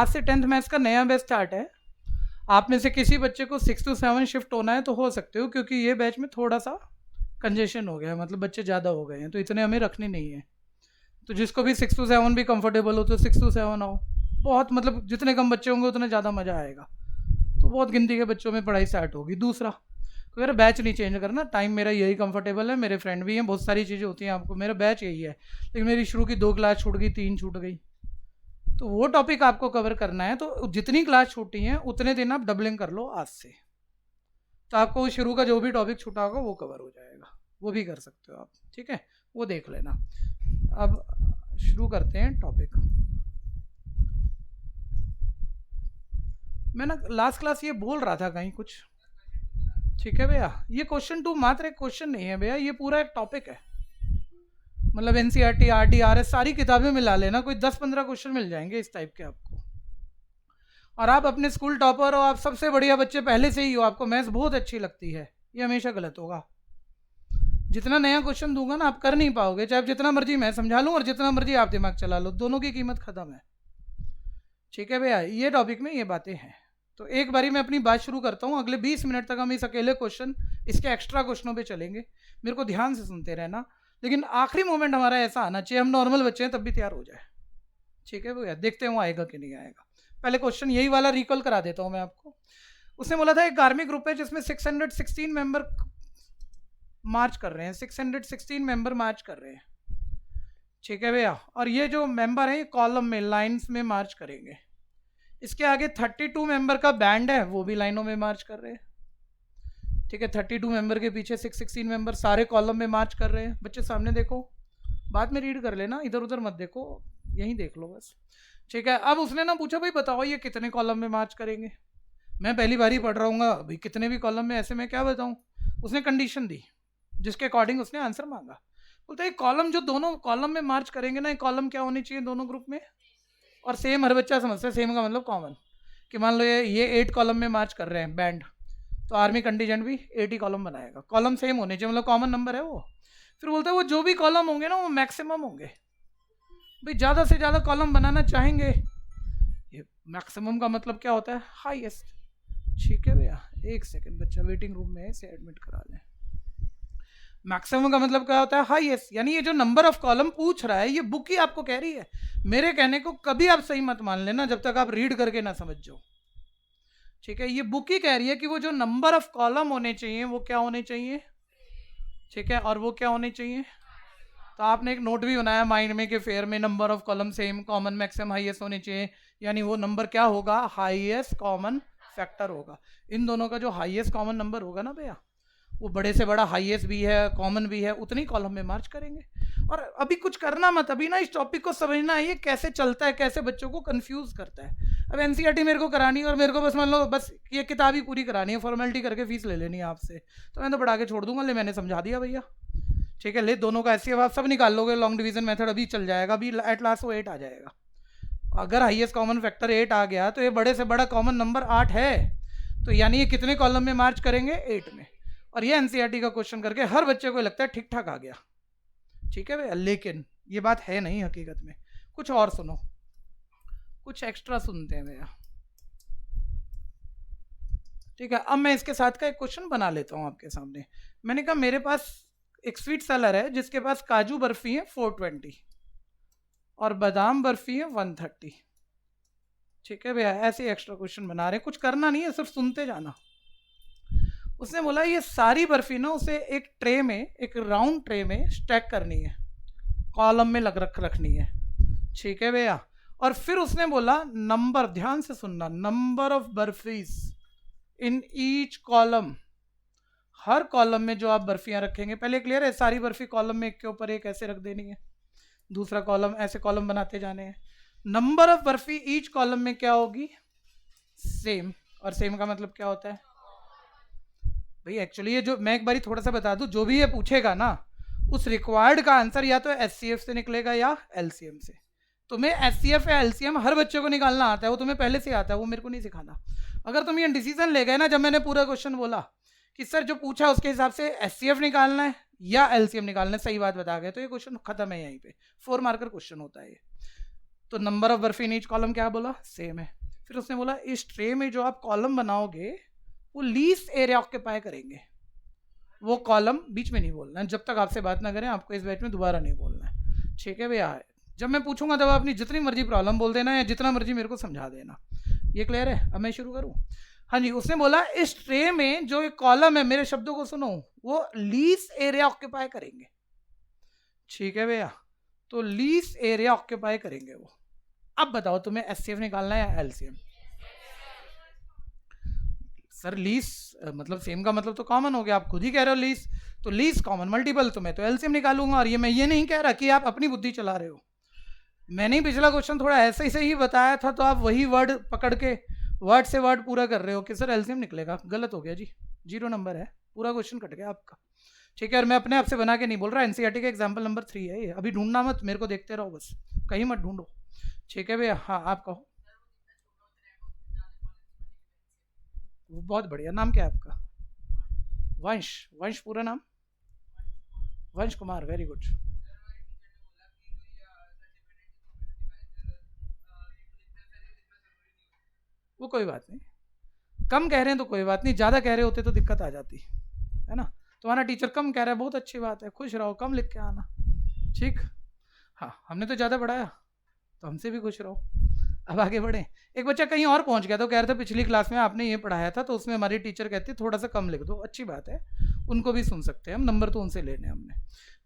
आज से 10th maths का नया बैच स्टार्ट है। आप में से किसी बच्चे को 6 to 7 शिफ्ट होना है तो हो सकते हो, क्योंकि ये बैच में थोड़ा सा कंजेशन हो गया है, मतलब बच्चे ज़्यादा हो गए हैं, तो इतने हमें रखने नहीं है। तो जिसको भी 6 to 7 भी कंफर्टेबल हो तो 6 to 7 आओ। बहुत मतलब जितने कम बच्चे होंगे उतने ज़्यादा मज़ा आएगा। तो बहुत गिनती के बच्चों में पढ़ाई स्टार्ट होगी। दूसरा, तो मेरा बैच नहीं चेंज करना, टाइम मेरा यही कंफर्टेबल है, मेरे फ्रेंड भी हैं, बहुत सारी चीज़ें होती हैं आपको, मेरा बैच यही है। लेकिन मेरी शुरू की 2 क्लास छूट गई, 3 छूट गई, तो वो टॉपिक आपको कवर करना है। तो जितनी क्लास छूटी हैं उतने दिन आप डबलिंग कर लो आज से, तो आपको शुरू का जो भी टॉपिक छूटा होगा वो कवर हो जाएगा। वो भी कर सकते हो आप, ठीक है, वो देख लेना। अब शुरू करते हैं टॉपिक। मैं ना लास्ट क्लास ये बोल रहा था कहीं कुछ, ठीक है भैया। ये क्वेश्चन 2 मात्र एक क्वेश्चन नहीं है भैया, ये पूरा एक टॉपिक है। मतलब एनसीईआरटी, आरटी, आरएस सारी किताबें मिला लेना, कोई 10-15 क्वेश्चन मिल जाएंगे इस टाइप के आपको। और आप अपने स्कूल टॉपर हो, आप सबसे बढ़िया बच्चे पहले से ही हो, आपको मैथ्स बहुत अच्छी लगती है, ये हमेशा गलत होगा। जितना नया क्वेश्चन दूंगा ना आप कर नहीं पाओगे, चाहे जितना मर्जी मैं समझा लूँ और जितना मर्जी आप दिमाग चला लो, दोनों की कीमत खत्म है। ठीक है भैया, ये टॉपिक में ये बातें हैं। तो एक बारी मैं अपनी बात शुरू करता हूँ, अगले 20 मिनट तक हम इस अकेले क्वेश्चन, इसके एक्स्ट्रा क्वेश्चनों पे चलेंगे। मेरे को ध्यान से सुनते रहना, लेकिन आखिरी मोमेंट हमारा ऐसा आना चाहिए, हम नॉर्मल बच्चे हैं तब भी तैयार हो जाए। ठीक है भैया, देखते हैं वो आएगा कि नहीं आएगा। पहले क्वेश्चन यही वाला रिकॉल करा देता हूँ मैं आपको। उसने बोला था एक आर्मी ग्रुप है जिसमें 616 मेंबर मार्च कर रहे हैं, 616 मेंबर मार्च कर रहे हैं। ठीक है भैया, और ये जो मेंबर हैं कॉलम में, लाइंस में मार्च करेंगे। इसके आगे 32 मेंबर का बैंड है, वो भी लाइनों में मार्च कर रहे हैं। ठीक है, 32 मेंबर के पीछे 616 मेंबर सारे कॉलम में मार्च कर रहे हैं। बच्चे सामने देखो, बाद में रीड कर लेना, इधर उधर मत देखो, यहीं देख लो बस। ठीक है, अब उसने ना पूछा भाई बताओ ये कितने कॉलम में मार्च करेंगे। मैं पहली बार ही पढ़ रहा हूँ भाई, कितने भी कॉलम में, ऐसे मैं क्या बताऊँ। उसने कंडीशन दी जिसके अकॉर्डिंग उसने आंसर मांगा। बोलते हैं कॉलम जो दोनों कॉलम में मार्च करेंगे ना, कॉलम क्या होनी चाहिए दोनों ग्रुप में, और सेम हर बच्चा समझता है, सेम का मतलब कॉमन। कि मान लो ये 8 कॉलम में मार्च कर रहे हैं बैंड, तो आर्मी कंटीजेंट भी 8 ही कॉलम बनाएगा, कॉलम सेम होने चाहिए, मतलब कॉमन नंबर है वो। फिर बोलते हैं वो जो भी कॉलम होंगे ना वो मैक्सिमम होंगे। भाई ज़्यादा से ज़्यादा कॉलम बनाना चाहेंगे, ये मैक्सिमम का मतलब क्या होता है, हाईएस्ट। ठीक है भैया, एक सेकंड, बच्चा वेटिंग रूम में है, इसे एडमिट करा लें। मैक्सिमम का मतलब क्या होता है, हाईएस्ट। यानी ये जो नंबर ऑफ कॉलम पूछ रहा है ये बुक ही आपको कह रही है, मेरे कहने को कभी आप सही मत मान लेना जब तक आप रीड करके ना समझ जाओ। ठीक है, ये बुक ही कह रही है कि वो जो नंबर ऑफ कॉलम होने चाहिए वो क्या होने चाहिए। ठीक है, और वो क्या होने चाहिए। तो आपने एक नोट भी बनाया माइंड में कि फेयर में number of column same, common maximum highest होने चाहिए। यानी वो नंबर क्या होगा, हाईएस्ट कॉमन फैक्टर होगा। इन दोनों का जो हाईएस्ट कॉमन नंबर होगा ना भैया, वो बड़े से बड़ा हाईएस्ट भी है कॉमन भी है, उतनी कॉलम में मार्च करेंगे। और अभी कुछ करना मत, अभी ना इस टॉपिक को समझना है, ये कैसे चलता है, कैसे बच्चों को कंफ्यूज करता है। अब एनसीईआरटी मेरे को करानी है और मेरे को बस मान लो बस ये किताब ही पूरी करानी है, फॉर्मेलिटी करके फीस ले लेनी है आपसे, तो मैं तो बढ़ा के छोड़ दूंगा, ले मैंने समझा दिया भैया। ठीक है, ले दोनों का ऐसे आप सब निकाल लोगे, लॉन्ग डिवीजन मेथड अभी चल जाएगा, अभी एट लास्ट वो 8 आ जाएगा। अगर हाईएस्ट कॉमन फैक्टर 8 आ गया तो ये बड़े से बड़ा कॉमन नंबर 8 है, तो यानी ये कितने कॉलम में मार्च करेंगे, 8 में। और ये एनसीईआरटी का क्वेश्चन करके हर बच्चे को लगता है ठीक ठाक आ गया। ठीक है भैया, लेकिन ये बात है नहीं हकीकत में, कुछ और सुनो, कुछ एक्स्ट्रा सुनते हैं भैया। ठीक है, अब मैं इसके साथ का एक क्वेश्चन बना लेता हूँ आपके सामने। मैंने कहा मेरे पास एक स्वीट सेलर है जिसके पास काजू बर्फी है 420 और बादाम बर्फी है 130। ठीक है भैया, ऐसे एक्स्ट्रा क्वेश्चन बना रहे हैं, कुछ करना नहीं है, सिर्फ सुनते जाना। उसने बोला ये सारी बर्फी ना उसे एक ट्रे में, एक राउंड ट्रे में स्टैक करनी है, कॉलम में रखनी है। ठीक है भैया, और फिर उसने बोला नंबर, ध्यान से सुनना, number of barfis in each column, हर कॉलम में जो आप बर्फियां रखेंगे, पहले क्लियर है, सारी बर्फी कॉलम में एक के ऊपर एक ऐसे रख देनी है, दूसरा कॉलम, ऐसे कॉलम बनाते जाने हैं। Number of barfi each column में क्या होगी, सेम। और सेम का मतलब क्या होता है भाई, एक्चुअली ये जो मैं एक बारी थोड़ा सा बता दूं, जो भी ये पूछेगा ना उस रिक्वायर्ड का आंसर या तो एचसीएफ से निकलेगा या एलसीएम से। तुम्हें एचसीएफ या एलसीएम हर बच्चे को निकालना आता है, वो तुम्हें पहले से आता है, वो मेरे को नहीं सिखाना। अगर तुम ये डिसीजन ले गए ना, जब मैंने पूरा क्वेश्चन बोला कि सर जो पूछा उसके हिसाब से एचसीएफ निकालना है या एलसीएम निकालना है, सही बात बता गए, तो ये क्वेश्चन खत्म है यहीं पे, 4 मार्कर क्वेश्चन होता है ये। तो number of barfi in each column क्या बोला, सेम है। फिर उसने बोला इस ट्रे में जो आप कॉलम बनाओगे वो लीस्ट एरिया ऑक्यूपाई करेंगे। वो कॉलम बीच में नहीं बोलना है, जब तक आपसे बात ना करें आपको इस बैच में दोबारा नहीं बोलना है, ठीक है भैया। जब मैं पूछूंगा तब अपनी जितनी मर्जी प्रॉब्लम बोल देना या जितना मर्जी मेरे को समझा देना। ये क्लियर है? अब मैं शुरू करूँ? हाँ जी, उसने बोला इस ट्रे में जो एक कॉलम है, मेरे शब्दों को सुनो, वो लीस्ट एरिया ऑक्यूपाई करेंगे, ठीक है भैया। तो लीस्ट एरिया ऑक्यूपाई करेंगे वो। अब बताओ तुम्हें एचसीएफ निकालना है या एलसीएम? सर लीस मतलब सेम का मतलब तो कॉमन हो गया, आप खुद ही कह रहे हो लीस, तो लीस कॉमन मल्टीपल, तो मैं तो एलसीएम निकालूंगा। और ये मैं ये नहीं कह रहा कि आप अपनी बुद्धि चला रहे हो, मैंने ही पिछला क्वेश्चन थोड़ा ऐसे ही से ही बताया था, तो आप वही वर्ड पकड़ के वर्ड से वर्ड पूरा कर रहे हो कि सर एलसीएम निकलेगा। गलत हो गया जी, 0 नंबर है, पूरा क्वेश्चन कट गया आपका, ठीक है। और मैं अपने आप से बना के नहीं बोल रहा, एनसीईआरटी का एग्जाम्पल नंबर 3 है ये। अभी ढूंढना मत, मेरे को देखते रहो बस, कहीं मत ढूंढो, ठीक है भैया। हाँ आप कहो। बहुत बढ़िया, नाम क्या है आपका? वंश, वंश पूरा नाम? वंश कुमार, वेरी गुड। वो कोई बात नहीं, कम कह रहे हैं तो कोई बात नहीं, ज़्यादा कह रहे होते तो दिक्कत आ जाती है ना। तुम्हारा टीचर कम कह रहा है, बहुत अच्छी बात है, खुश रहो, कम लिख के आना, ठीक। हाँ हमने तो ज़्यादा पढ़ाया, तो हमसे भी खुश रहो। अब आगे बढ़ें। एक बच्चा कहीं और पहुंच गया, तो कह रहा था पिछली क्लास में आपने ये पढ़ाया था, तो उसमें हमारी टीचर कहती है थोड़ा सा कम लिख दो। अच्छी बात है, उनको भी सुन सकते हैं हम, नंबर तो उनसे लेने हमने,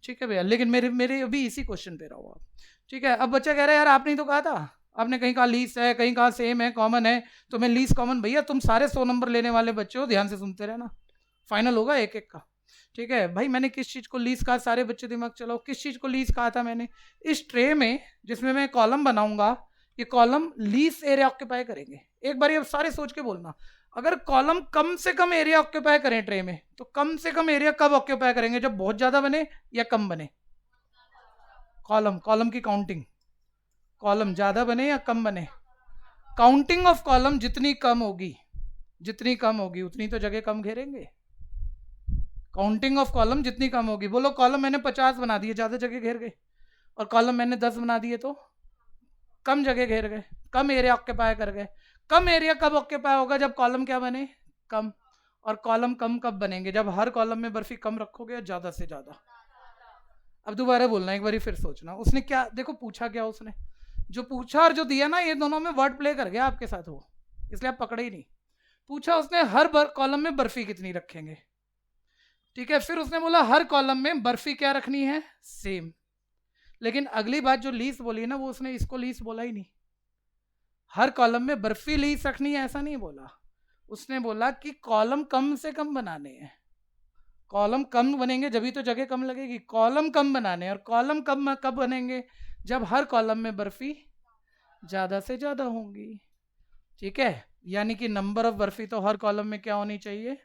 ठीक है भैया। लेकिन मेरे मेरे अभी इसी क्वेश्चन पे रहो आप, ठीक है। अब बच्चा कह रहा है यार आपने ही तो कहा था, आपने कहीं कहा लीस है, कहीं कहा सेम है, कॉमन है, तो मैं लीस कॉमन। भैया तुम सारे 100 नंबर लेने वाले बच्चे हो, ध्यान से सुनते रहना, फाइनल होगा एक एक का, ठीक है भाई। मैंने किस चीज़ को लीज कहा, सारे बच्चे दिमाग चलाओ, किस चीज़ को लीज कहा था मैंने? इस ट्रे में जिसमें मैं कॉलम बनाऊंगा, ये कॉलम लीज एरिया ऑक्यूपाई करेंगे। एक बार ये सारे सोच के बोलना, अगर कॉलम कम से कम एरिया ऑक्यूपाई करें ट्रे में, तो कम से कम एरिया कब ऑक्यूपाई करेंगे, जब बहुत ज़्यादा बने या कम बने? कॉलम, कॉलम की काउंटिंग, कॉलम ज़्यादा बने या कम बने? काउंटिंग ऑफ कॉलम जितनी कम होगी, जितनी कम होगी उतनी तो जगह कम घेरेंगे। काउंटिंग ऑफ कॉलम जितनी कम होगी, बोलो कॉलम मैंने 50 बना दिए, ज़्यादा जगह घेर गए, और कॉलम मैंने 10 बना दिए तो कम जगह घेर गए, कम एरिया ऑक्यूपाई कर गए। कम एरिया कब ऑक्यूपाई होगा, जब कॉलम क्या बने, कम। और कॉलम कम कब बनेंगे, जब हर कॉलम में बर्फी कम रखोगे ज़्यादा से ज़्यादा। अब दोबारा बोलना, एक बार फिर सोचना, उसने क्या देखो पूछा, क्या उसने जो पूछा और जो दिया ना, ये दोनों में वर्ड प्ले कर गया आपके साथ वो, इसलिए आप पकड़े ही नहीं। पूछा उसने हर कॉलम में बर्फी कितनी रखेंगे, ठीक है। फिर उसने बोला हर कॉलम में बर्फी क्या रखनी है, सेम। लेकिन अगली बात जो लीस बोली ना, वो उसने इसको लीस बोला ही नहीं, हर कॉलम में बर्फी लीस रखनी है ऐसा नहीं बोला। उसने बोला कि कॉलम कम से कम बनाने हैं, कॉलम कम बनेंगे जब तो जगह कम लगेगी, कॉलम कम बनाने, और कॉलम कम कब बनेंगे, जब हर कॉलम में बर्फी ज़्यादा से ज़्यादा होंगी, ठीक है। यानी कि नंबर ऑफ बर्फी तो हर कॉलम में क्या होनी चाहिए,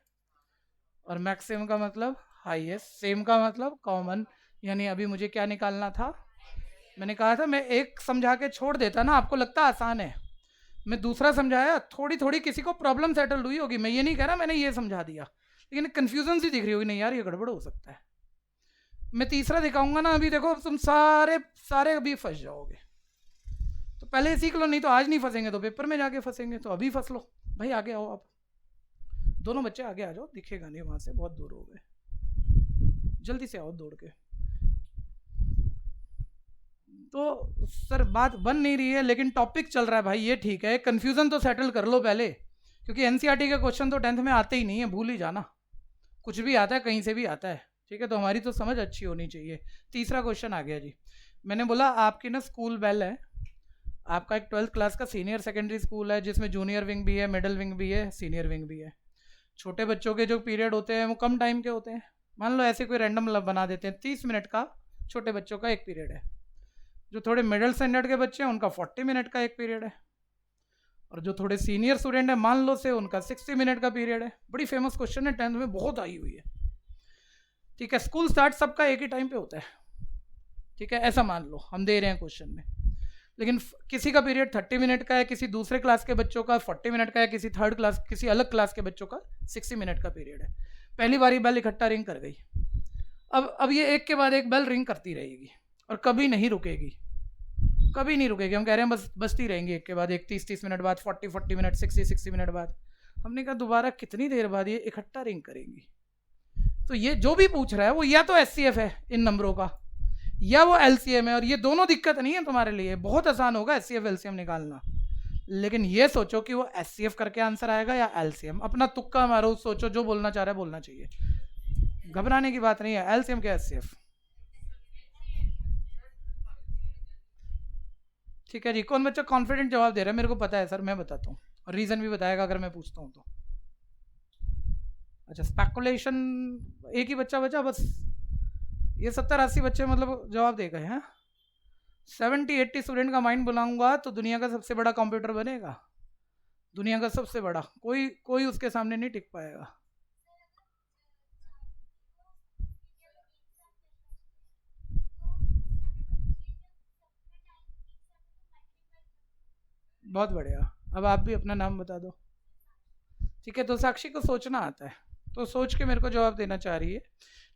और मैक्सिमम का मतलब हाईएस्ट, सेम का मतलब कॉमन। यानी अभी मुझे क्या निकालना था, मैंने कहा था मैं एक समझा के छोड़ देता ना, आपको लगता आसान है, मैं दूसरा समझाया, थोड़ी थोड़ी किसी को प्रॉब्लम सेटल हुई होगी, मैं ये नहीं कह रहा मैंने ये समझा दिया, लेकिन कन्फ्यूजन सी दिख रही होगी, नहीं यार ये गड़बड़ हो सकता है। मैं तीसरा दिखाऊंगा ना, अभी देखो तुम सारे सारे अभी फंस जाओगे, तो पहले सीख लो, नहीं तो आज नहीं फंसेंगे तो पेपर में जाके फंसेंगे, तो अभी फंस लो भाई। आगे आओ आप दोनों बच्चे, आगे आ जाओ, दिखेगा नहीं वहाँ से, बहुत दूर हो गए, जल्दी से आओ दौड़ के। तो सर बात बन नहीं रही है, लेकिन टॉपिक चल रहा है भाई, ये ठीक है, कन्फ्यूज़न तो सेटल कर लो पहले, क्योंकि एनसीईआरटी के क्वेश्चन तो 10th में आते ही नहीं है, भूल ही जाना, कुछ भी आता है कहीं से भी आता है, ठीक है। तो हमारी तो समझ अच्छी होनी चाहिए। तीसरा क्वेश्चन आ गया जी, मैंने बोला आपकी ना स्कूल बेल है, आपका एक 12th क्लास का सीनियर सेकेंडरी स्कूल है, जिसमें जूनियर विंग भी है, मिडिल विंग भी है, सीनियर विंग भी है। छोटे बच्चों के जो पीरियड होते हैं वो कम टाइम के होते हैं, मान लो ऐसे कोई रैंडम बना देते हैं, 30 मिनट का छोटे बच्चों का एक पीरियड है। जो थोड़े मिडिल स्टैंडर्ड के बच्चे हैं उनका 40 मिनट का एक पीरियड है, और जो थोड़े सीनियर स्टूडेंट है मान लो से, उनका 60 मिनट का पीरियड है। बड़ी फेमस क्वेश्चन है, 10th में बहुत आई हुई है, ठीक है। स्कूल स्टार्ट सबका एक ही टाइम पे होता है, ठीक है, ऐसा मान लो हम दे रहे हैं क्वेश्चन में, लेकिन किसी का पीरियड 30 मिनट का है, किसी दूसरे क्लास के बच्चों का 40 मिनट का है, किसी थर्ड क्लास, किसी अलग क्लास के बच्चों का 60 मिनट का पीरियड है। पहली बारी बेल इकट्ठा रिंग कर गई, अब ये एक के बाद एक बेल रिंग करती रहेगी और कभी नहीं रुकेगी, कभी नहीं रुकेगी। हम कह रहे हैं बस बसती रहेंगी, एक के बाद एक, 30 मिनट बाद, 40 मिनट, 60 मिनट बाद। हमने कहा दोबारा कितनी देर बाद ये इकट्ठा रिंग करेंगी। तो ये जो भी पूछ रहा है वो या तो SCF है इन नंबरों का, या वो LCM है, और ये दोनों दिक्कत नहीं है तुम्हारे लिए, बहुत आसान होगा SCF LCM निकालना। लेकिन ये सोचो कि वो SCF करके आंसर आएगा या LCM। अपना तुक्का मारो, सोचो जो बोलना चाह रहा है बोलना चाहिए, घबराने की बात नहीं है। LCM क्या SCF? ठीक है जी। कौन बच्चा कॉन्फिडेंट जवाब दे रहा है? मेरे को पता है सर, मैं बताता हूँ, और रीज़न भी बताएगा अगर मैं पूछता हूँ तो। अच्छा, स्पेकुलेशन एक ही बच्चा बचा बस। ये 70-80 बच्चे मतलब जवाब दे गए हैं। 70-80 स्टूडेंट का माइंड बुलाऊंगा तो दुनिया का सबसे बड़ा कंप्यूटर बनेगा, दुनिया का सबसे बड़ा। कोई उसके सामने नहीं टिक पाएगा। बहुत बढ़िया। अब आप भी अपना नाम बता दो। ठीक है, तो साक्षी को सोचना आता है, तो सोच के मेरे को जवाब देना चाह रही है।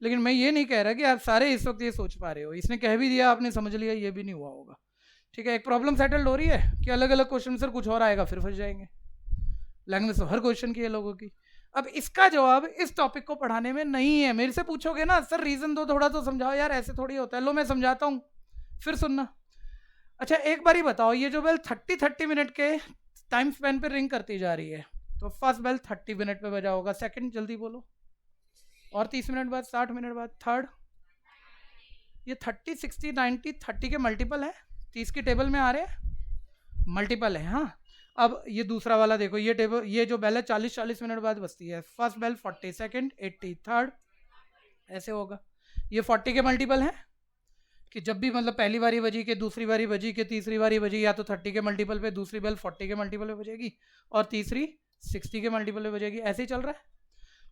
लेकिन मैं ये नहीं कह रहा कि आप सारे इस वक्त ये सोच पा रहे हो। इसने कह भी दिया, आपने समझ लिया, ये भी नहीं हुआ होगा। ठीक है, एक प्रॉब्लम सेटल्ड हो रही है कि अलग अलग क्वेश्चन सर कुछ और आएगा फिर फंस जाएंगे। लैंग्वेज तो हर क्वेश्चन की है लोगों की। अब इसका जवाब इस टॉपिक को पढ़ाने में नहीं है। मेरे से पूछोगे ना सर रीजन दो, थोड़ा तो समझाओ यार, ऐसे थोड़ी होता है। लो मैं समझाता हूँ, फिर सुनना। अच्छा एक बार ही बताओ, ये जो बेल 30 मिनट के टाइम स्पेन पे रिंग करती जा रही है, तो फर्स्ट बेल 30 मिनट पे बजा होगा, सेकंड जल्दी बोलो, और 30 मिनट बाद, 60 मिनट बाद थर्ड। ये 30, 60, 90, 30 के मल्टीपल है, 30 की टेबल में आ रहे हैं, मल्टीपल है। हाँ, अब ये दूसरा वाला देखो, ये टेबल, ये जो बेल है 40 मिनट बाद बजती है। फर्स्ट बेल 40, सेकंड 80, थर्ड, ऐसे होगा। ये 40 के मल्टीपल है कि जब भी मतलब पहली बारी बजी के, दूसरी बारी बजी के, तीसरी बारी बजी, या तो 30 के मल्टीपल पे दूसरी बेल 40 के मल्टीपल पे बजेगी, और तीसरी 60 के मल्टीपल पे बजेगी। ऐसे ही चल रहा है।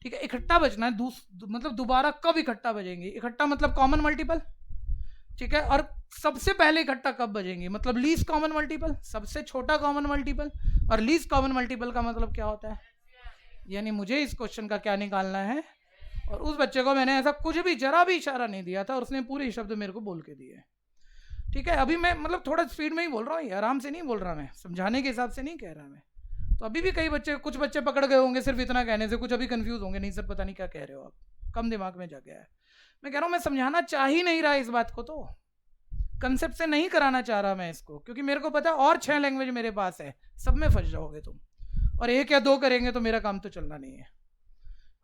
ठीक है, इकट्ठा बजना है, मतलब दोबारा कब इकट्ठा बजेंगे? इकट्ठा मतलब कॉमन मल्टीपल। ठीक है, और सबसे पहले इकट्ठा कब बजेंगे? मतलब लीस्ट कॉमन मल्टीपल, सबसे छोटा कॉमन मल्टीपल। और लीस्ट कॉमन मल्टीपल का मतलब क्या होता है? यानी मुझे इस क्वेश्चन का क्या निकालना है, और उस बच्चे को मैंने ऐसा कुछ भी जरा भी इशारा नहीं दिया था, और उसने पूरे शब्द मेरे को बोल के दिए। ठीक है, अभी मैं मतलब थोड़ा स्पीड में ही बोल रहा हूँ, आराम से नहीं बोल रहा, मैं समझाने के हिसाब से नहीं कह रहा मैं। तो अभी भी कई बच्चे, कुछ बच्चे पकड़ गए होंगे सिर्फ इतना कहने से, कुछ अभी कंफ्यूज होंगे, नहीं सर पता नहीं क्या कह रहे हो आप, कम दिमाग में जा गया है। मैं कह रहा हूँ मैं समझाना चाह ही नहीं रहा इस बात को, तो कंसेप्ट से नहीं कराना चाह रहा मैं इसको, क्योंकि मेरे को पता है और 6 लैंग्वेज मेरे पास है, सब में फंस जाओगे तुम, और 1 या 2 करेंगे तो मेरा काम तो चलना नहीं है।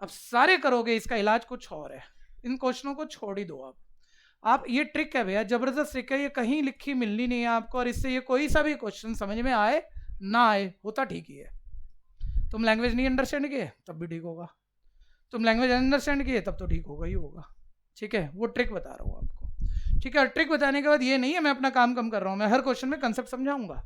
अब सारे करोगे, इसका इलाज कुछ और है। इन क्वेश्चनों को छोड़ ही दो आप ये ट्रिक है भैया, जबरदस्त ट्रिक है, ये कहीं लिखी मिलनी नहीं है आपको, और इससे ये कोई सा भी क्वेश्चन समझ में आए ना आए होता ठीक ही है। तुम लैंग्वेज नहीं अंडरस्टैंड किए तब भी ठीक होगा, तुम लैंग्वेज अंडरस्टैंड किए तब तो ठीक होगा ही होगा। ठीक है, वो ट्रिक बता रहा हूँ आपको। ठीक है, और ट्रिक बताने के बाद ये नहीं है मैं अपना काम कम कर रहा हूँ, मैं हर क्वेश्चन में कंसेप्ट समझाऊंगा,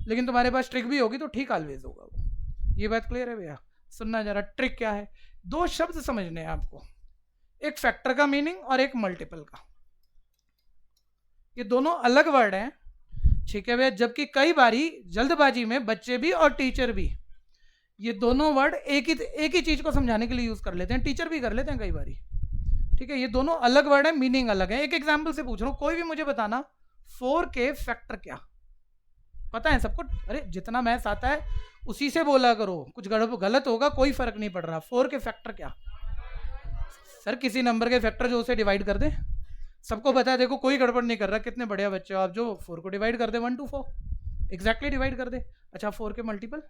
लेकिन तुम्हारे पास ट्रिक भी होगी तो ठीक ऑलवेज होगा वो। ये बात क्लियर है भैया? सुनना जरा, ट्रिक क्या है? 2 शब्द समझने हैं आपको, एक फैक्टर का मीनिंग और एक मल्टीपल का। ये दोनों अलग वर्ड हैं, ठीक है भैया, जबकि कई बारी जल्दबाजी में बच्चे भी और टीचर भी ये दोनों वर्ड एक ही चीज को समझाने के लिए यूज कर लेते हैं, टीचर भी कर लेते हैं कई बारी। ठीक है, ये दोनों अलग वर्ड है, मीनिंग अलग है। एक एग्जांपल से पूछ रहा हूं, कोई भी मुझे बताना 4 के फैक्टर क्या पता है सबको? अरे जितना मैथ्स आता है उसी से बोला करो, कुछ गलत होगा कोई फर्क नहीं पड़ रहा। 4 के फैक्टर क्या? सर किसी नंबर के फैक्टर जो उसे डिवाइड कर दे, सबको पता है। देखो कोई गड़बड़ नहीं कर रहा, कितने बढ़िया बच्चे हो आप, जो 4 को डिवाइड कर दे 1 to 4 एग्जैक्टली डिवाइड कर दे। अच्छा 4 के मल्टीपल,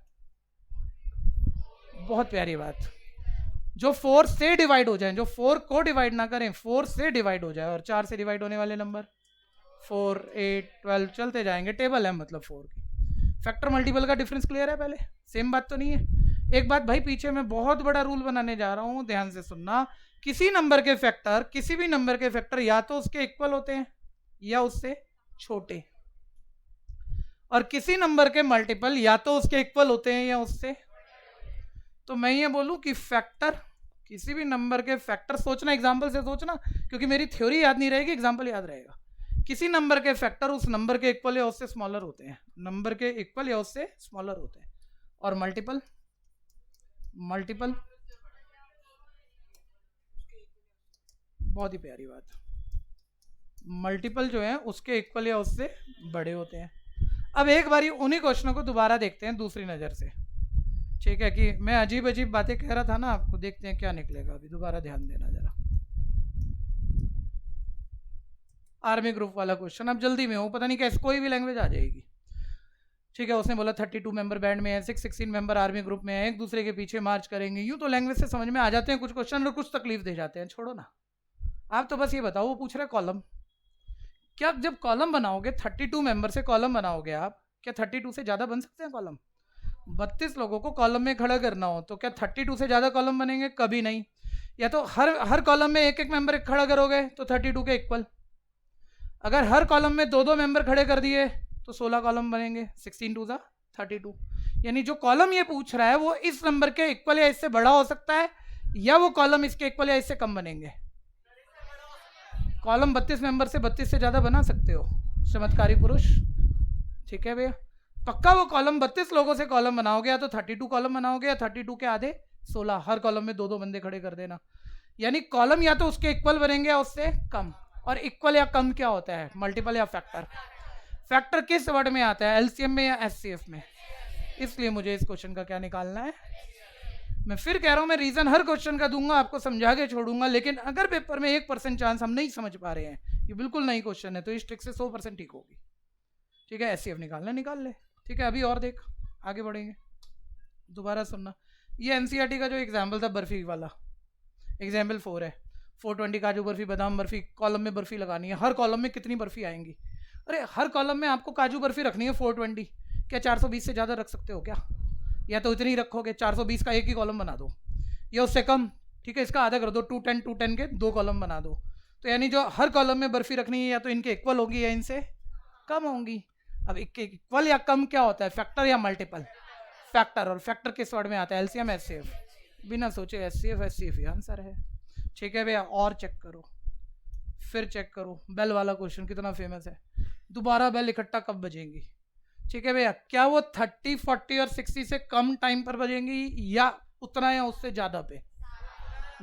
बहुत प्यारी बात, जो 4 से डिवाइड हो जाए, जो 4 को डिवाइड ना करें, 4 से डिवाइड हो जाए, और 4 से डिवाइड होने वाले नंबर 4, 8, 12 चलते जाएंगे, टेबल है मतलब 4 की। फैक्टर मल्टीपल का डिफरेंस क्लियर है? पहले सेम बात तो नहीं है? एक बात भाई, पीछे मैं बहुत बड़ा रूल बनाने जा रहा हूं, ध्यान से सुनना। किसी नंबर के फैक्टर, किसी भी नंबर के फैक्टर या तो उसके इक्वल होते हैं या उससे छोटे, और किसी नंबर के मल्टीपल या तो उसके इक्वल होते हैं या उससे। तो मैं ये बोलूं कि फैक्टर, किसी भी नंबर के फैक्टर, सोचना एग्जाम्पल से सोचना, क्योंकि मेरी थ्योरी याद नहीं रहेगी, एग्जाम्पल याद रहेगा। किसी नंबर के फैक्टर उस नंबर के इक्वल या उससे स्मॉलर होते हैं, नंबर के इक्वल या उससे स्मॉलर होते हैं। और मल्टीपल, मल्टीपल बहुत ही प्यारी बात, मल्टीपल जो है उसके इक्वल या उससे बड़े होते हैं। अब एक बारी उन्हीं क्वेश्चनों को दोबारा देखते हैं दूसरी नज़र से, ठीक है, कि मैं अजीब अजीब बातें कह रहा था ना आपको, देखते हैं क्या निकलेगा। अभी दोबारा ध्यान देना जरा, आर्मी ग्रुप वाला क्वेश्चन। अब जल्दी में हो, पता नहीं कैसे कोई भी लैंग्वेज आ जाएगी, ठीक है। उसने बोला 32 मेंबर बैंड में है, 16 मेंबर आर्मी ग्रुप में है, एक दूसरे के पीछे मार्च करेंगे। यूं तो लैंग्वेज से समझ में आ जाते हैं कुछ क्वेश्चन, और कुछ तकलीफ दे जाते हैं, छोड़ो ना। आप तो बस ये बताओ, वो पूछ रहे कॉलम, क्या जब कॉलम बनाओगे 32 मेंबर से कॉलम बनाओगे आप, क्या 32 से ज़्यादा बन सकते हैं कॉलम? 32 लोगों को कॉलम में खड़ा करना हो तो क्या 32 से ज़्यादा कॉलम बनेंगे? कभी नहीं। या तो हर कॉलम में एक एक मेंबर खड़ा करोगे तो 32 के इक्वल। अगर हर कॉलम में दो दो मेंबर खड़े कर दिए तो 16 कॉलम बनेंगे, 16 टू ज़ा 32। यानी जो कॉलम ये पूछ रहा है वो इस नंबर के इक्वल या इससे बड़ा हो सकता है, या वो कॉलम इसके इक्वल या इससे कम बनेंगे। कॉलम 32 मेंबर से 32 से ज़्यादा बना सकते हो, चमत्कारी पुरुष, ठीक है भैया। पक्का वो कॉलम 32 लोगों से कॉलम बनाओगे, या तो 32 कॉलम बनाओगे, या 32 के आधे 16, हर कॉलम में दो दो बंदे खड़े कर देना। यानी कॉलम या तो उसके इक्वल बनेंगे या उससे कम। और इक्वल या कम क्या होता है? मल्टीपल या फैक्टर। फैक्टर किस वर्ड में आता है, एलसीएम में या एचसीएफ में? इसलिए मुझे इस क्वेश्चन का क्या निकालना है। मैं फिर कह रहा हूं, मैं रीजन हर क्वेश्चन का दूंगा, आपको समझा के छोड़ूंगा। लेकिन अगर पेपर में 1% चांस हम नहीं समझ पा रहे हैं, ये बिल्कुल नई क्वेश्चन है, तो इस ट्रिक से 100% ठीक होगी, ठीक है। एचसीएफ निकालना निकाल ले, ठीक है। अभी और देख, आगे बढ़ेंगे, दोबारा सुनना। ये एनसीईआरटी का जो एग्जाम्पल था बर्फी वाला, एग्जाम्पल 4 है। 420 काजू बर्फी, बादाम बर्फी, कॉलम में बर्फी लगानी है। हर कॉलम में कितनी बर्फी आएंगी? अरे हर कॉलम में आपको काजू बर्फी रखनी है 420, क्या 420 से ज़्यादा रख सकते हो क्या? या तो इतनी ही रखोगे, 420 का एक ही कॉलम बना दो, या उससे कम, ठीक है। इसका आधा कर दो, 210 के 2 कॉलम बना दो। तो यानी जो हर कॉलम में बर्फी रखनी है, या तो इनके इक्वल होगी या इनसे कम होंगी। अब इक्वल या कम क्या होता है, फैक्टर या मल्टीपल? फैक्टर। और फैक्टर किस वर्ड में आता है, एलसीएम एचसीएफ? बिना सोचे एचसीएफ, एचसीएफ ही आंसर है, ठीक है भैया। और चेक करो, फिर चेक करो, बेल वाला क्वेश्चन कितना फेमस है। दोबारा बेल इकट्ठा कब बजेंगी, ठीक है भैया? क्या वो 30, 40 और 60 से कम टाइम पर बजेंगी, या उतना या उससे ज़्यादा पे?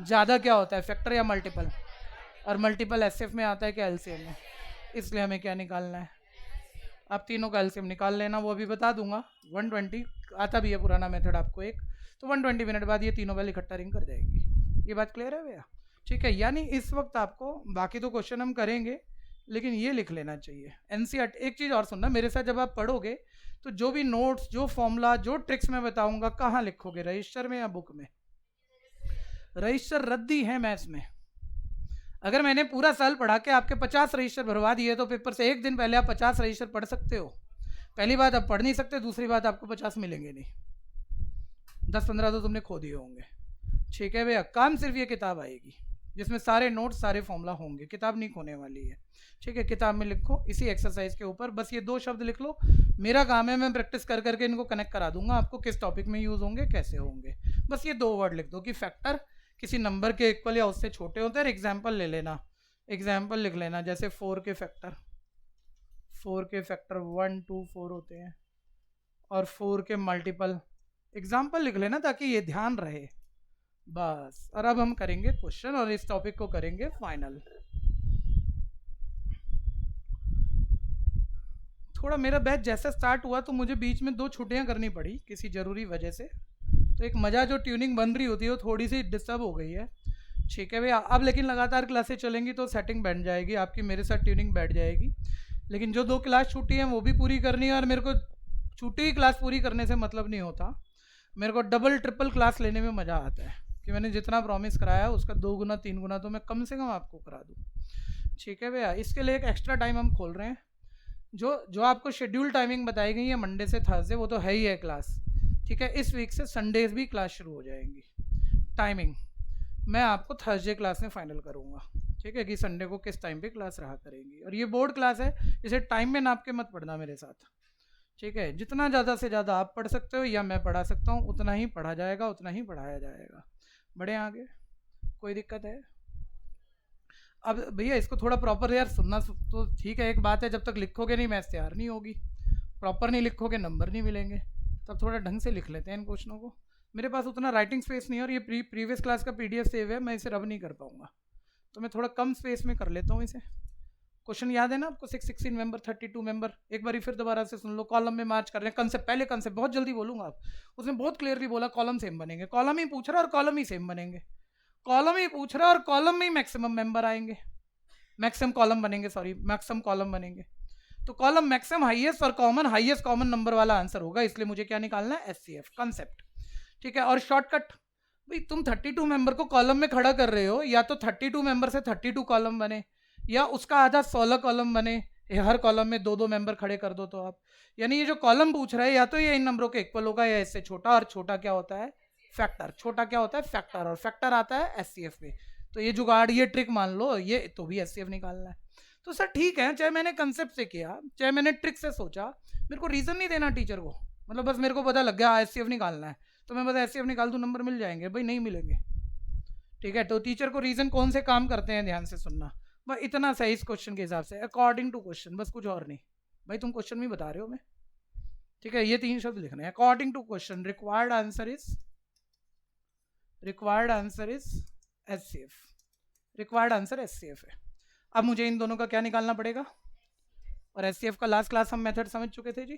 ज़्यादा क्या होता है, फैक्टर या मल्टीपल? और मल्टीपल एचसीएफ में आता है क्या, एलसीएम में? इसलिए हमें क्या निकालना है, आप तीनों का एलसीएम निकाल लेना, वो अभी बता दूंगा। 120 आता भी है पुराना मेथड आपको एक, तो 120 मिनट बाद ये तीनों बेल इकट्ठा रिंग कर जाएगी। ये बात क्लियर है भैया, ठीक है। यानी इस वक्त आपको, बाकी तो क्वेश्चन हम करेंगे, लेकिन ये लिख लेना चाहिए एनसीईआरटी। एक चीज़ और सुनना, मेरे साथ जब आप पढ़ोगे तो जो भी नोट्स, जो फॉर्मूला, जो ट्रिक्स मैं बताऊंगा, कहाँ लिखोगे, रजिस्टर में या बुक में? रजिस्टर रद्दी है मैथ्स में। अगर मैंने पूरा साल पढ़ा के आपके 50 रजिस्टर भरवा दिए, तो पेपर से एक दिन पहले आप 50 रजिस्टर पढ़ सकते हो। पहली बात आप पढ़ नहीं सकते, दूसरी बात आपको 50 मिलेंगे नहीं, 10-15 तो तुमने खो दिए होंगे, ठीक है भैया। काम सिर्फ ये किताब आएगी जिसमें सारे नोट्स, सारे फॉर्मूला होंगे, किताब नहीं खोने वाली है, ठीक है। किताब में लिखो इसी एक्सरसाइज के ऊपर, बस ये 2 शब्द लिख लो। मेरा काम है, मैं प्रैक्टिस कर करके इनको कनेक्ट करा दूंगा आपको, किस टॉपिक में यूज़ होंगे, कैसे होंगे। बस ये 2 वर्ड लिख दो कि फैक्टर किसी नंबर के इक्वल या उससे छोटे होते हैं। एग्जाम्पल ले लेना, एग्जाम्पल लिख लेना, जैसे 4 के फैक्टर 1, 2, 4 होते हैं, और 4 के मल्टीपल। एग्जाम्पल लिख लेना ताकि ये ध्यान रहे, बस। और अब हम करेंगे क्वेश्चन, और इस टॉपिक को करेंगे फाइनल। थोड़ा मेरा बैच जैसे स्टार्ट हुआ तो मुझे बीच में 2 छुट्टियां करनी पड़ी किसी ज़रूरी वजह से, तो एक मज़ा जो ट्यूनिंग बन रही होती है वो थोड़ी सी डिस्टर्ब हो गई है, ठीक है भैया। अब लेकिन लगातार क्लासेस चलेंगी तो सेटिंग बन जाएगी आपकी, मेरे साथ ट्यूनिंग बैठ जाएगी। लेकिन जो 2 क्लास छूटी हैं वो भी पूरी करनी है, और मेरे को छूटी हुई क्लास पूरी करने से मतलब नहीं होता, मेरे को डबल ट्रिपल क्लास लेने में मज़ा आता है कि मैंने जितना प्रॉमिस कराया उसका 2 गुना 3 गुना तो मैं कम से कम आपको करा दूँ, ठीक है भैया। इसके लिए एक एक्स्ट्रा टाइम हम खोल रहे हैं। जो आपको शेड्यूल टाइमिंग बताई गई है मंडे से थर्सडे, वो तो है ही है क्लास, ठीक है। इस वीक से संडेज भी क्लास शुरू हो जाएंगी। टाइमिंग मैं आपको थर्सडे क्लास में फाइनल करूँगा, ठीक है, कि संडे को किस टाइम पे क्लास रहा करेंगी। और ये बोर्ड क्लास है, इसे टाइम में नाप के मत पढ़ना मेरे साथ, ठीक है। जितना ज़्यादा से ज़्यादा आप पढ़ सकते हो या मैं पढ़ा सकता हूँ, उतना ही पढ़ा जाएगा, उतना ही पढ़ाया जाएगा। बढ़े आगे, कोई दिक्कत है? अब भैया इसको थोड़ा प्रॉपर यार सुनना तो ठीक है, एक बात है, जब तक लिखोगे नहीं मैथ्स तैयार नहीं होगी, प्रॉपर नहीं लिखोगे नंबर नहीं मिलेंगे। तब थोड़ा ढंग से लिख लेते हैं इन क्वेश्चनों को। मेरे पास उतना राइटिंग स्पेस नहीं है, और ये प्रीवियस क्लास का PDF सेव है, मैं इसे रब नहीं कर पाऊँगा, तो मैं थोड़ा कम स्पेस में कर लेता हूँ इसे, क्वेश्चन याद है ना आपको? 16 मेंबर, 32 मेंबर। एक बार फिर दोबारा से सुन लो। कॉलम में मार्च कर रहे हैं, कंसेप्ट, पहले कंसेप्ट बहुत जल्दी बोलूंगा आप। उसने बहुत क्लियरली बोला कॉलम सेम बनेंगे। कॉलम ही पूछ रहा और कॉलम ही सेम बनेंगे। कॉलम ही पूछ रहा और कॉलम में ही मैक्सिमम मेंबर आएंगे, मैक्सिमम कॉलम बनेंगे, सॉरी मैक्सिमम कॉलम बनेंगे। तो कॉलम मैक्सिमम हाईएस्ट और कॉमन हाईएस्ट कॉमन नंबर वाला आंसर होगा, इसलिए मुझे क्या निकालना है? HCF concept. ठीक है, और शॉर्टकट, भाई तुम 32 मेंबर को कॉलम में खड़ा कर रहे हो, या तो 32 मेंबर से 32 कॉलम बने, या उसका आधा 16 कॉलम बने, हर कॉलम में 2-2 मेंबर खड़े कर दो। तो आप यानी ये जो कॉलम पूछ रहे हैं या तो ये इन नंबरों के इक्वल होगा या इससे छोटा, और छोटा क्या होता है? फैक्टर। छोटा क्या होता है? फैक्टर, और फैक्टर आता है एचसीएफ पे। तो ये जुगाड़, ये ट्रिक मान लो, ये तो भी एचसीएफ निकालना है। तो सर ठीक है, चाहे मैंने कंसेप्ट से किया, चाहे मैंने ट्रिक से सोचा, मेरे को रीजन नहीं देना टीचर को। मतलब बस मेरे को पता लग गया एचसीएफ निकालना है, तो मैं बस एचसीएफ निकाल दूं, नंबर मिल जाएंगे? भाई नहीं मिलेंगे। ठीक है, तो टीचर को रीजन कौन से काम करते हैं ध्यान से सुनना। बस इतना सही इस क्वेश्चन के हिसाब से, अकॉर्डिंग टू क्वेश्चन, बस कुछ और नहीं। भाई तुम क्वेश्चन में बता रहे हो मैं, ठीक है, ये 3 शब्द लिखने हैं। According to question, required answer is HCF. Required answer HCF है। अब मुझे इन दोनों का क्या निकालना पड़ेगा? और एचसीएफ का लास्ट क्लास हम मेथड समझ चुके थे जी।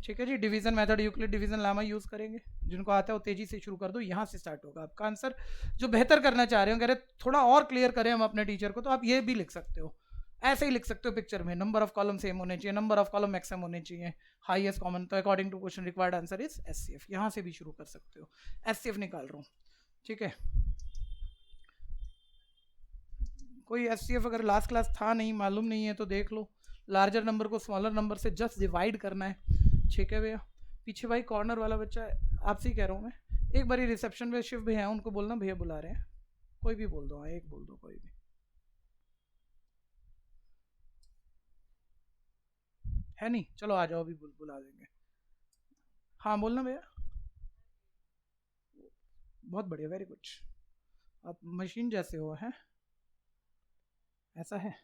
ठीक है जी, division method, Euclid division lemma use करेंगे। जिनको आता है वो तेजी से शुरू कर दो, यहाँ से स्टार्ट होगा आपका आंसर। जो बेहतर करना चाह रहे हो, कह रहे थोड़ा और क्लियर करें हम अपने टीचर को, तो आप ये भी लिख सकते हो, ऐसे ही लिख सकते हो पिक्चर में। नंबर ऑफ कॉलम सेम होने चाहिए, नंबर ऑफ कॉलम मैक्सिमम होने चाहिए, हाईएस्ट कॉमन। तो according to question required answer is HCF. यहाँ से भी शुरू कर सकते हो। एचसीएफ निकाल रहा हूँ, ठीक है। कोई एचसीएफ अगर लास्ट क्लास था, नहीं मालूम नहीं है, तो देख लो। लार्जर नंबर को स्मॉलर नंबर से जस्ट डिवाइड करना है। ठीक है भैया। पीछे भाई कॉर्नर वाला बच्चा है, आपसे ही कह रहा हूँ मैं। एक बारी रिसेप्शन पे शिव भैया हैं, उनको बोलना भैया बुला रहे हैं। कोई भी बोल दो, हाँ एक बोल दो, कोई भी है नहीं, चलो आ जाओ, अभी बुला देंगे। हाँ बोलना भैया। बहुत बढ़िया, वेरी गुड। आप मशीन जैसे हो, हैं ऐसा है।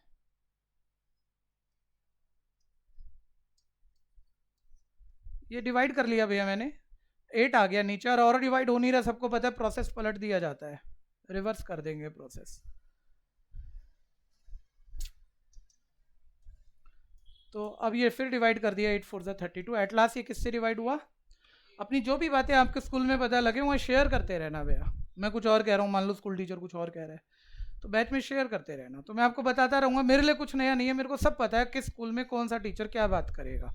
ये डिवाइड कर लिया भैया मैंने, 8 आ गया नीचे, और डिवाइड हो नहीं रहा, सबको पता है प्रोसेस पलट दिया जाता है, रिवर्स कर देंगे प्रोसेस। तो अब ये फिर डिवाइड कर दिया, 8 4 32। एट लास्ट ये किससे डिवाइड हुआ? अपनी जो भी बातें आपके स्कूल में पता लगे वहाँ शेयर करते रहना भैया। मैं कुछ और कह रहा हूँ, मान लो स्कूल टीचर कुछ और कह रहा है, तो बैच में शेयर करते रहना। तो मैं आपको बताता रहूँगा, मेरे लिए कुछ नया नहीं है, मेरे को सब पता है किस स्कूल में कौन सा टीचर क्या बात करेगा।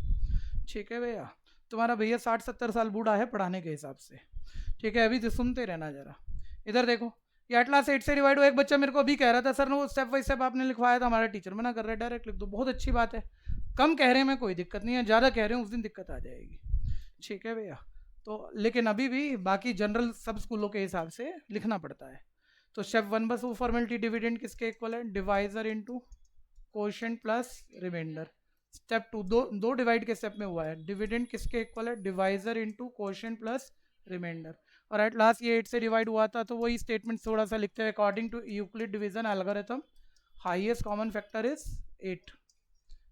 ठीक है भैया। तुम्हारा भैया 60-70 साल बूढ़ा है पढ़ाने के हिसाब से। ठीक है, अभी तो सुनते रहना जरा। इधर देखो, ये एटलास 8 से डिवाइड हुआ। एक बच्चा मेरे को अभी कह रहा था, सर वो स्टेप बाई स्टेप आपने लिखवाया था, हमारा टीचर मना कर रहा है, डायरेक्ट लिख दो। बहुत अच्छी बात है, कम कह रहे हैं मैं कोई दिक्कत नहीं है, ज़्यादा कह रहे हैं उस दिन दिक्कत आ जाएगी। ठीक है भैया। तो लेकिन अभी भी बाकी जनरल सब स्कूलों के हिसाब से लिखना पड़ता है। तो स्टेप 1 बस वो फॉर्मेलिटी, डिविडेंड किसके इक्वल है? Divisor into quotient plus remainder. Step 2 दो डिवाइड के स्टेप में हुआ है, डिविडेंड किसके इक्वल है? Divisor into quotient plus remainder. और एट लास्ट ये 8 से डिवाइड हुआ था, तो वही स्टेटमेंट थोड़ा सा लिखते हैं, according to Euclid division algorithm highest common factor is 8।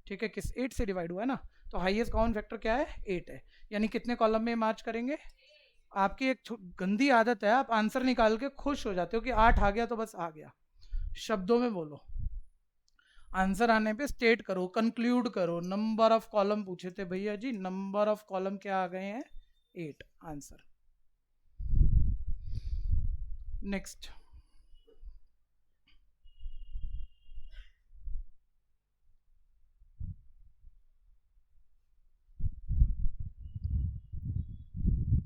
ठीक है, किस 8 से डिवाइड हुआ है ना, तो हाईएस्ट कॉमन फैक्टर क्या है? 8 है। यानी कितने कॉलम में मार्च करेंगे? आपकी एक गंदी आदत है, आप आंसर निकाल के खुश हो जाते हो कि 8 आ गया तो बस आ गया। शब्दों में बोलो, आंसर आने पे स्टेट करो, कंक्लूड करो। नंबर ऑफ कॉलम पूछे थे भैया जी, नंबर ऑफ कॉलम क्या आ गए हैं? 8 आंसर। नेक्स्ट,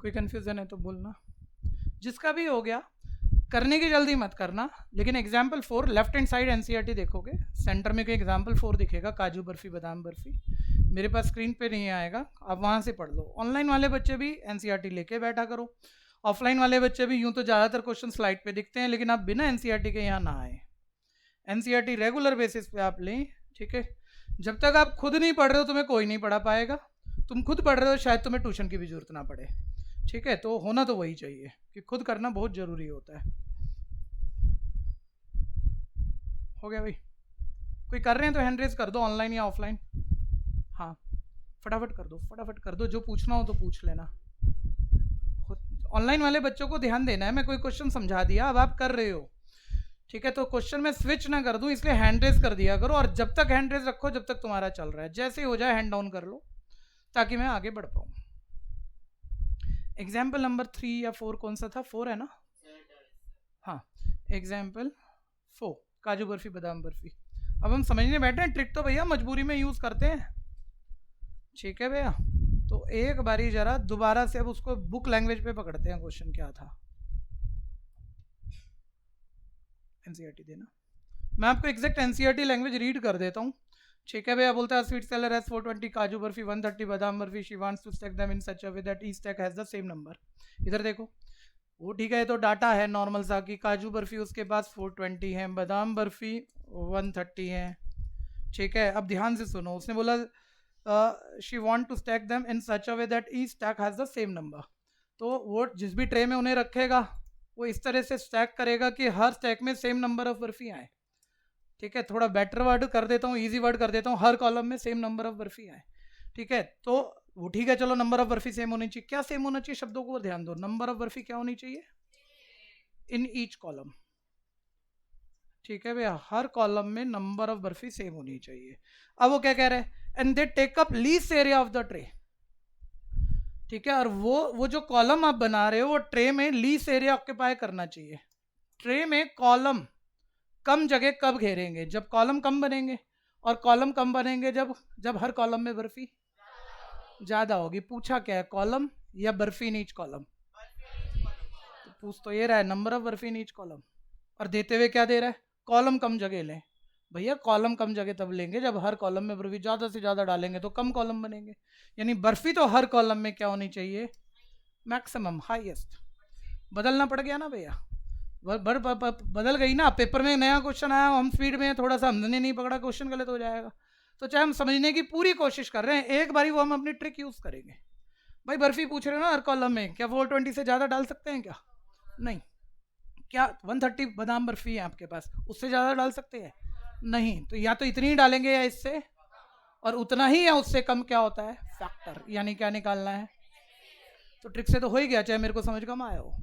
कोई कंफ्यूजन है तो बोलना। जिसका भी हो गया, करने की जल्दी मत करना। लेकिन example 4 left hand side NCERT देखोगे, सेंटर में कोई एग्जाम्पल 4 दिखेगा, काजू बर्फी बादाम बर्फी। मेरे पास स्क्रीन पे नहीं आएगा, आप वहाँ से पढ़ लो। ऑनलाइन वाले बच्चे भी एनसीईआरटी लेके बैठा करो, ऑफलाइन वाले बच्चे भी। यूँ तो ज़्यादातर क्वेश्चन स्लाइड पे दिखते हैं, लेकिन आप बिना एनसीईआरटी के यहाँ ना आए। एनसीईआरटी रेगुलर बेसिस पे आप लें, ठीक है। जब तक आप खुद नहीं पढ़ रहे हो, तुम्हें कोई नहीं पढ़ा पाएगा। तुम खुद पढ़ रहे हो, शायद तुम्हें ट्यूशन की भी जरूरत ना पड़े। ठीक है, तो होना तो वही चाहिए कि खुद करना बहुत ज़रूरी होता है। हो गया भाई? कोई कर रहे हैं तो हैंड रेज कर दो, ऑनलाइन या ऑफलाइन। हाँ फटाफट कर दो, फटाफट कर दो, जो पूछना हो तो पूछ लेना। ऑनलाइन वाले बच्चों को ध्यान देना है, मैं कोई क्वेश्चन समझा दिया, अब आप कर रहे हो। ठीक है, तो क्वेश्चन में स्विच ना कर दूं इसलिए हैंड रेज कर दिया करो, और जब तक हैंड रेज रखो जब तक तुम्हारा चल रहा है, जैसे ही हो जाए हैंड डाउन कर लो ताकि मैं आगे बढ़ पाऊँ। एग्जाम्पल नंबर 3 या 4 कौन सा था? 4 है ना? हाँ, एग्जाम्पल 4 काजू बर्फी बादाम बर्फी। अब हम समझने बैठे हैं, ट्रिक तो भैया मजबूरी में यूज़ करते हैं। ठीक है भैया, तो एक बारी जरा दोबारा से अब उसको बुक लैंग्वेज पे पकड़ते हैं, क्वेश्चन क्या था। एनसीईआरटी देना, मैं आपको एग्जैक्ट एनसीईआरटी लैंग्वेज रीड कर देता हूँ। ठीक है भैया, बोलता है स्वीट सेलर हैज 420 काजू barfi 130 badam barfi, she wants to stack them in such a way that each stack has the same number. इधर देखो, वो ठीक है, तो डाटा है नॉर्मल सा कि काजू बर्फी उसके पास 420 है, बादाम बर्फी 130 है। ठीक है, अब ध्यान से सुनो, उसने बोला she want to stack them in such a way that each stack has the same number. तो वो जिस भी ट्रे में उन्हें रखेगा वो इस तरह से स्टैक करेगा कि हर स्टैक में सेम नंबर ऑफ बर्फी आए। ठीक है, थोड़ा बेटर वर्ड कर देता हूँ, इजी वर्ड कर देता हूँ, हर कॉलम में सेम नंबर ऑफ बर्फी आए। ठीक है, तो वो ठीक है, चलो नंबर ऑफ बर्फी सेम होनी चाहिए। क्या सेम होना चाहिए? शब्दों को ध्यान दो, नंबर ऑफ बर्फी क्या होनी चाहिए? In each column. ठीक है भैया, हर कॉलम में नंबर ऑफ बर्फी सेम होनी चाहिए। अब वो क्या कह रहे हैं? And they take up least area of the tray. ठीक है, और वो जो कॉलम आप बना रहे हो वो ट्रे में लीस्ट एरिया ऑक्यूपाई करना चाहिए। ट्रे में कॉलम कम जगह कब घेरेंगे? जब कॉलम कम बनेंगे, और कॉलम कम बनेंगे जब हर कॉलम में बर्फी ज़्यादा होगी। पूछा क्या है, कॉलम या बर्फी इन ईच कॉलम? तो पूछ तो ये रहा है number of barfi in each column, और देते हुए क्या दे रहा है? कॉलम कम जगह लें। भैया कॉलम कम जगह तब लेंगे जब हर कॉलम में बर्फी ज़्यादा से ज़्यादा डालेंगे तो कम कॉलम बनेंगे। यानी बर्फी तो हर कॉलम में क्या होनी चाहिए? Maximum, highest. बदलना पड़ गया ना भैया, बदल गई ना। पेपर में नया क्वेश्चन आया, हम स्पीड में थोड़ा सा हमने नहीं पकड़ा, क्वेश्चन गलत हो जाएगा। तो चाहे हम समझने की पूरी कोशिश कर रहे हैं, एक बारी वो हम अपनी ट्रिक यूज़ करेंगे। भाई बर्फी पूछ रहे हो ना हर कॉलम में, क्या 420 से ज़्यादा डाल सकते हैं क्या? नहीं। क्या 130 बादाम बर्फी है आपके पास, उससे ज़्यादा डाल सकते हैं? नहीं। तो या तो इतनी ही डालेंगे या इससे, और उतना ही या उससे कम क्या होता है? फैक्टर। यानी क्या निकालना है? तो ट्रिक से तो हो ही गया, चाहे मेरे को समझ कम आया हो।